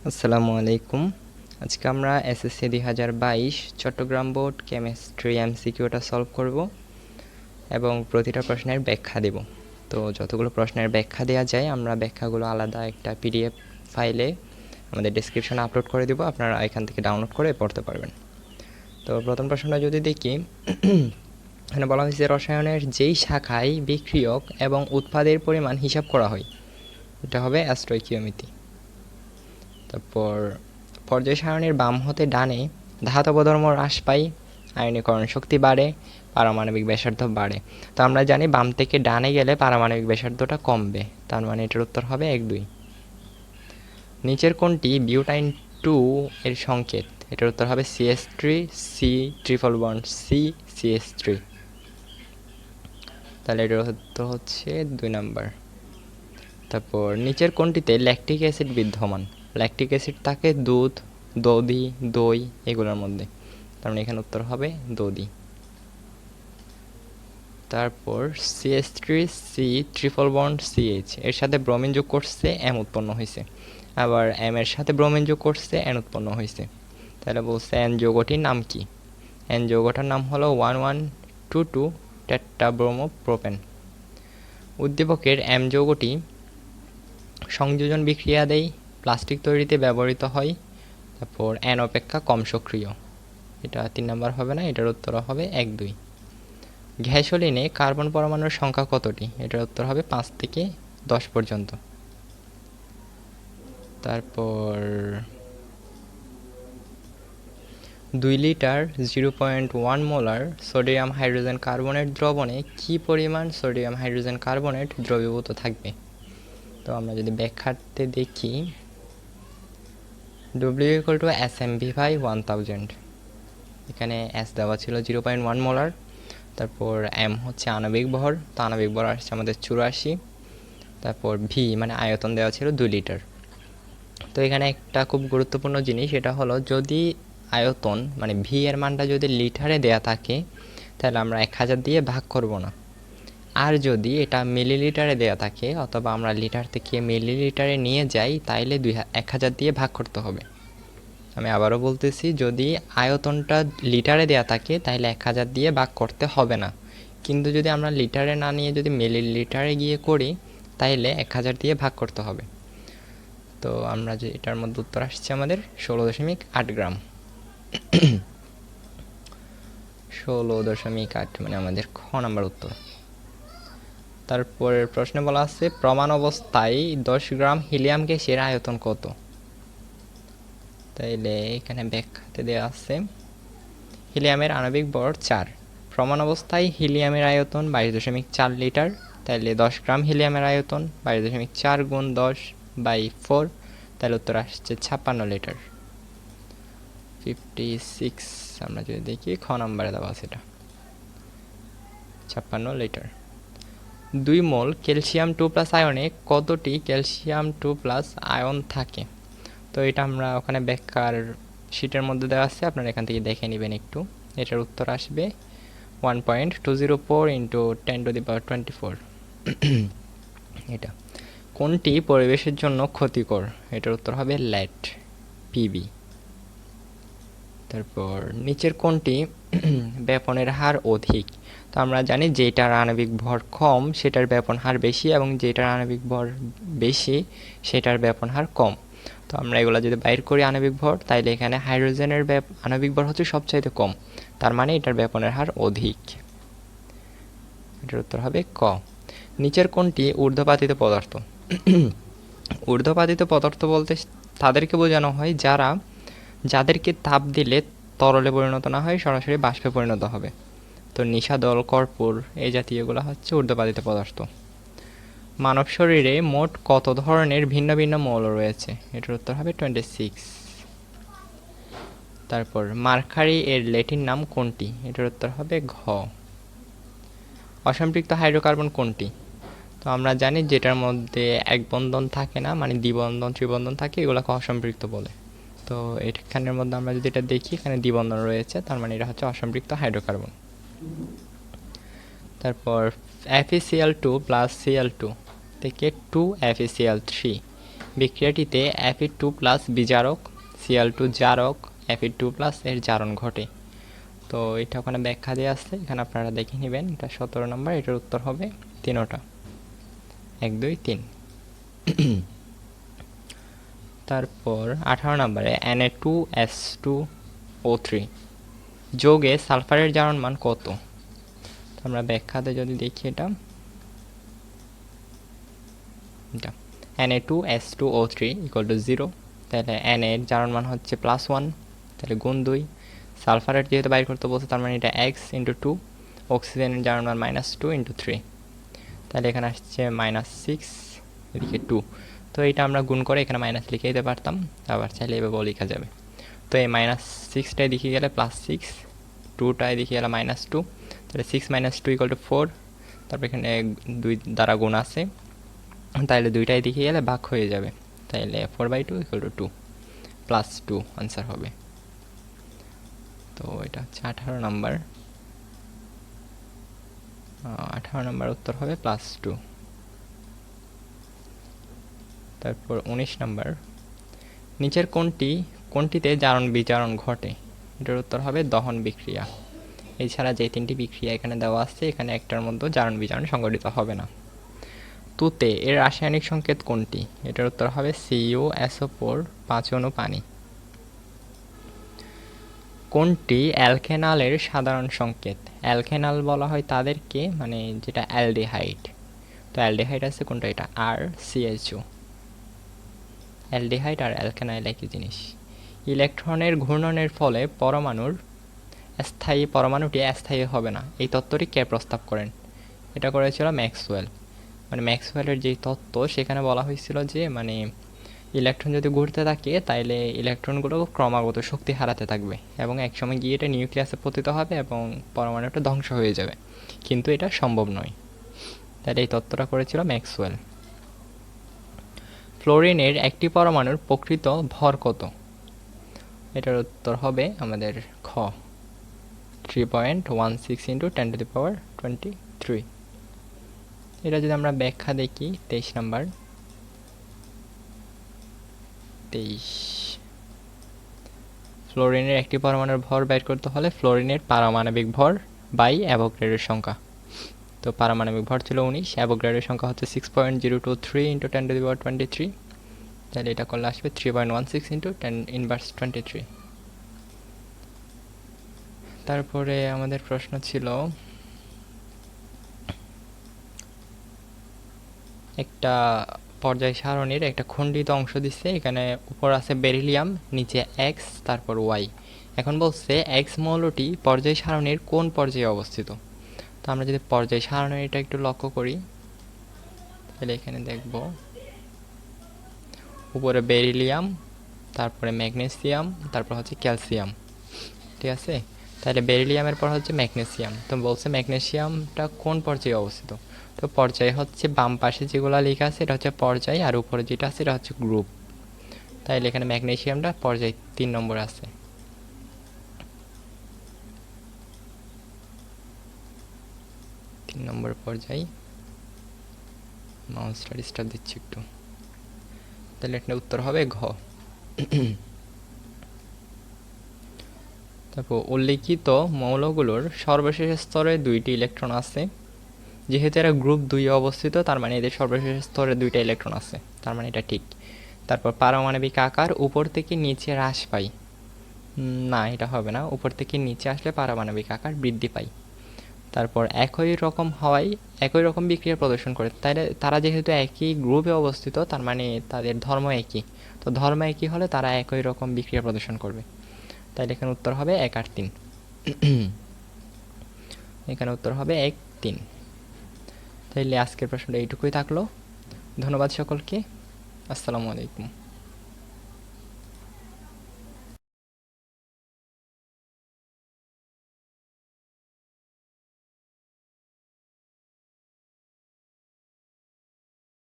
আসসালামু আলাইকুম। আজকে আমরা এসএসসি 2022 চট্টগ্রাম বোর্ড কেমিস্ট্রি এমসিকিউটা সলভ করব এবং প্রতিটা প্রশ্নের ব্যাখ্যা দেব। তো যতগুলো প্রশ্নের ব্যাখ্যা দেওয়া যায় আমরা ব্যাখ্যাগুলো আলাদা একটা পিডিএফ ফাইলে আমাদের ডেসক্রিপশনে আপলোড করে দেব, আপনারা এখান থেকে ডাউনলোড করে পড়তে পারবেন। তো প্রথম প্রশ্নটা যদি দেখি, এখানে বলা হয়েছে রসায়নের যেই শাখায় বিক্রিয়ক এবং উৎপাদের পরিমাণ হিসাব করা হয়, এটা হবে স্টয়কিওমেট্রি। তারপর পর্যায় সারণীর বাম হতে ডানে ধাতব ধর্ম হ্রাস পায়, আয়নীকরণ শক্তি বাড়ে, পারমাণবিক ব্যাসার্ধ বাড়ে। তো আমরা জানি বাম থেকে ডানে গেলে পারমাণবিক ব্যাসার্ধটা কমবে, তার মানে এটার উত্তর হবে 1-2। নিচের কোনটি বিউটাইন 2 এর সংকেত? এটার উত্তর হবে CH3, C triple bond C, CH3। তাহলে এটার উত্তর হচ্ছে 2 নাম্বার। তারপর নিচের কোনটিতে ল্যাকটিক অ্যাসিড বিদ্যমান? ল্যাকটিক অ্যাসিড থাকে দুধ, দধি, দই এগুলোর মধ্যে, তার মানে এখানে উত্তর হবে দধি। তারপর CH3, C triple bond CH এর সাথে ব্রোমিন যোগ করছে, M উৎপন্ন হয়েছে। আবার M এর সাথে ব্রোমিন যোগ করছে, N উৎপন্ন হয়েছে। তাহলে বলছে N যৌগটির নাম কি? N যৌগটার নাম হলো 1122 টেট্রাব্রোমোপ্রোপেন। উদ্দীপকের M যৌগটি সংযোজন বিক্রিয়া দেয়, প্লাস্টিক তৈরিতে ব্যবহৃত হয়। তারপর N অপেক্ষা কম সক্রিয়, এটা 3 নাম্বার হবে না, এটার উত্তর হবে 1-2। গ্যাসোলিনে কার্বন পরমাণুর সংখ্যা কতটি? এটার উত্তর হবে 5 থেকে 10 পর্যন্ত। তারপর 2 litre 0.1 molar sodium hydrogen carbonate দ্রবণে কি পরিমাণ সোডিয়াম হাইড্রোজেন কার্বনেট দ্রবীভূত থাকবে? তো আমরা যদি ব্যাখ্যাতে দেখি, W = SmV/1000। এখানে S দেওয়া ছিল 0.1 মোলার। তারপর M হচ্ছে আণবিক ভর, তো আণবিক ভর আসছে আমাদের 84। তারপর V মানে আয়তন দেওয়া ছিল 2 লিটার। তো এখানে একটা খুব গুরুত্বপূর্ণ জিনিস, এটা হলো যদি আয়তন মানে V এর মানটা যদি লিটারে দেয়া থাকে তাহলে আমরা 1000 দিয়ে ভাগ করব না। আর যদি এটা মিলিলিটারে দেয়া থাকে অথবা আমরা লিটার থেকে মিলিলিটারে নিয়ে যাই তাইলে 1000 দিয়ে ভাগ করতে হবে। আমি আবারও বলতেছি, যদি আয়তনটা লিটারে দেয়া থাকে তাহলে 1000 দিয়ে ভাগ করতে হবে না, কিন্তু যদি আমরা লিটারে না নিয়ে যদি মিলিলিটারে গিয়ে করি তাইলে 1000 দিয়ে ভাগ করতে হবে। তো আমরা যে এটার মধ্যে উত্তর আসছে আমাদের 16.8 গ্রাম। 16.8 মানে আমাদের খ নাম্বার উত্তর। তারপরের প্রশ্নে বলা আছে প্রমাণ অবস্থায় 10 গ্রাম হিলিয়াম গ্যাসের আয়তন কত? তাইলে এখানে ব্যাখ্যাতে দেওয়া আছে হিলিয়ামের আণবিক ভর 4, প্রমাণ অবস্থায় হিলিয়ামের আয়তন 22.4 লিটার। তাইলে 10 গ্রাম হিলিয়ামের আয়তন 22.4 গুণ 10/4, তাহলে উত্তর আসছে 56 লিটার, 56। আমরা যদি দেখি খ নাম্বারে দেওয়া আছে এটা 56 লিটার। 2 মোল ক্যালসিয়াম 2+ আয়নে কতটি ক্যালসিয়াম 2+ আয়ন থাকে? তো এটা আমরা ওখানে ব্যাখ্যার শিটের মধ্যে দেওয়া আছে, আপনারা এখান থেকে দেখে নেবেন একটু। এটার উত্তর আসবে 1.204 × 10⁻²৪। এটা কোনটি পরিবেশের জন্য ক্ষতিকর? এটার উত্তর হবে লেড, PB। তারপর নিচের কোনটি ব্যাপনের হার অধিক? তো আমরা জানি যেটার আণবিক ভর কম সেটার ব্যাপন হার বেশি, এবং যেটার আণবিক ভর বেশি সেটার ব্যাপন হার কম। তো আমরা এগুলো যদি বাইর করি আণবিক ভর, তাইলে এখানে হাইড্রোজেনের আণবিক ভর হচ্ছে সবচাইতে কম, তার মানে এটার ব্যাপনের হার অধিক। এটার উত্তর হবে ক। নিচের কোনটি ঊর্ধ্বপাতিত পদার্থ? ঊর্ধ্বপাতিত পদার্থ বলতে তাদেরকে বোঝানো হয় যাদেরকে তাপ দিলে তরলে পরিণত না হয়, সরাসরি বাষ্পে পরিণত হবে। তো নিশাদল, কর্পূর এই জাতীয়গুলো হচ্ছে ঊর্ধ্বপাতিত পদার্থ। মানব শরীরে মোট কত ধরনের ভিন্ন ভিন্ন মৌল রয়েছে? এটার উত্তর হবে 26। তারপর মার্কারি এর ল্যাটিন নাম কোনটি? এটার উত্তর হবে ঘ। অসম্পৃক্ত হাইড্রোকার্বন কোনটি? তো আমরা জানি যেটার মধ্যে এক বন্ধন থাকে না, মানে দ্বিবন্ধন ত্রিবন্ধন থাকে, এগুলোকে অসম্পৃক্ত বলে। তো এখানের মধ্যে আমরা যদি এটা দেখি এখানে দ্বিবন্ধন রয়েছে, তার মানে এটা হচ্ছে অসম্পৃক্ত হাইড্রোকার্বন। তারপর FeCl2 + Cl2 থেকে 2FeCl3 বিক্রিয়াটিতে Fe2 plus বিজারক Cl2 জারক Fe2 plus এর জারণ ঘটে। তো এটা ওখানে ব্যাখ্যা দেওয়া আছে, এখানে আপনারা দেখে নেবেন। এটা 17 নম্বর, এটার উত্তর হবে তিনোটা, 1 2 3। তারপর 18 নম্বরে Na2S2O3 যোগে সালফারের জারণ মান কত? আমরা ব্যাখ্যাতে যদি দেখি এটা Na2S2O3 = 0, তাহলে Na এর জারণ মান হচ্ছে +1, তাহলে গুণ 2। সালফারের যেহেতু বাইর করতে বলছে, তার মানে এটা x × 2, অক্সিজেনের জারণ মান -2 × 3, তাহলে এখানে আসছে -6, এদিকে 2। তো এটা আমরা গুণ করে এখানে মাইনাস লিখে দিতে পারতাম, আবার চাইলে এভাবেও লেখা যাবে। তো এই -6টায় দিকে গেলে +6, 2টায় দিকে গেলে -2, তাহলে 6 - 2 = 4। তারপর এখানে 2 দ্বারা গুণ আছে, তাহলে 2টায় দিকে গেলে ভাগ হয়ে যাবে, তাহলে 4/2 = 2, +2 আনসার হবে। তো এটা হচ্ছে 18 নম্বর। 18 নম্বর উত্তর হবে +2। তারপর 19 নম্বর, নিচের কোনটিতে জারণ বিজারণ ঘটে? এটার উত্তর হবে দহন বিক্রিয়া। এছাড়া যে 3টি বিক্রিয়া এখানে দেওয়া আছে, এখানে একটার মধ্যে জারণ বিজারণ সংঘটিত হবে না। তুতে এর রাসায়নিক সংকেত কোনটি? এটার উত্তর হবে CuSO4 5 অণু পানি। কোনটি অ্যালকেনালের সাধারণ সংকেত? অ্যালকেনাল বলা হয় তাদেরকে, মানে যেটা অ্যালডিহাইড। তো অ্যালডিহাইড আছে কোনটা? এটা RCHO। অ্যালডিহাইড আর অ্যালকেনাইল একই জিনিস। ইলেকট্রনের ঘূর্ণনের ফলে পরমাণুটি অস্থায়ী হবে না, এই তত্ত্বটি কে প্রস্তাব করেন? এটা করেছিল ম্যাক্সওয়েল। মানে ম্যাক্সওয়েলের যেই তত্ত্ব, সেখানে বলা হয়েছিল যে মানে ইলেকট্রন যদি ঘুরতে থাকে, তাইলে ইলেকট্রনগুলো ক্রমাগত শক্তি হারাতে থাকবে এবং একসময় গিয়ে এটা নিউক্লিয়াসে পতিত হবে এবং পরমাণুটা ধ্বংস হয়ে যাবে, কিন্তু এটা সম্ভব নয়। তাহলে এই তত্ত্বটা করেছিল ম্যাক্সওয়েল। ফ্লোরিনের একটি পরমাণুর প্রকৃত ভর কত? এটার উত্তর হবে আমাদের খ, 3.16 × 10⁻23। এটা যদি আমরা ব্যাখ্যা দেখি 23 নাম্বার, 23, ফ্লোরিনের একটি পরমাণুর ভর বের করতে হলে ফ্লোরিনের পারমাণবিক ভর বাই অ্যাভোগাড্রোর সংখ্যা। তো পারমাণবিক ভর ছিল 19, অ্যাভোগাড্রোর সংখ্যা হচ্ছে 6.023 × 10⁻23, তাহলে এটা করলে আসবে 3.16 × 10⁻23। তারপরে আমাদের প্রশ্ন ছিল একটা পর্যায় সারণীর একটা খণ্ডিত অংশ দিচ্ছে, এখানে উপর আছে বেরিলিয়াম, নিচে x, তারপর y। এখন বলছে x মৌলটি পর্যায় সারণীর কোন পর্যায়ে অবস্থিত? তো আমরা যদি পর্যায় সারণীটা একটু লক্ষ্য করি, তাহলে এখানে দেখব উপরে বেরিলিয়াম, তারপরে ম্যাগনেসিয়াম, তারপর হচ্ছে ক্যালসিয়াম, ঠিক আছে? তাহলে বেরিলিয়ামের পর হচ্ছে ম্যাগনেসিয়াম। তো বলছে ম্যাগনেসিয়ামটা কোন পর্যায়ে অবস্থিত? তো পর্যায় হচ্ছে বাম পাশে যেগুলো লেখা আছে এটা হচ্ছে পর্যায়, আর উপরে যেটা আছে এটা হচ্ছে গ্রুপ। তাইলে এখানে ম্যাগনেসিয়ামটা পর্যায় 3 নম্বরে আছে। নম্বর পর্যায়, মাউসটা ডিস্টার্ব দিচ্ছি একটু, তাহলে এটা উত্তর হবে ঘ। তারপর উল্লিখিত মৌলগুলোর সর্বশেষ স্তরে 2টি ইলেকট্রন আছে। যেহেতু এরা গ্রুপ 2 অবস্থিত, তার মানে এদের সর্বশেষ স্তরে 2টা ইলেকট্রন আছে, তার মানে এটা ঠিক। তারপর পারমাণবিক আকার উপর থেকে নিচে হ্রাস পায়, না এটা হবে না, উপর থেকে নিচে আসলে পারমাণবিক আকার বৃদ্ধি পায়। তারপর একই রকম বিক্রিয়া প্রদর্শন করে, তাইলে তারা যেহেতু একই গ্রুপে অবস্থিত, তার মানে তাদের ধর্ম একই। তো ধর্ম একই হলে তারা একই রকম বিক্রিয়া প্রদর্শন করবে, তাইলে এখানে উত্তর হবে 1 আর 3। এখানে উত্তর হবে 1 3। তাইলে আজকের প্রশ্নটা এইটুকুই থাকলো। ধন্যবাদ সকলকে। আসসালামু আলাইকুম।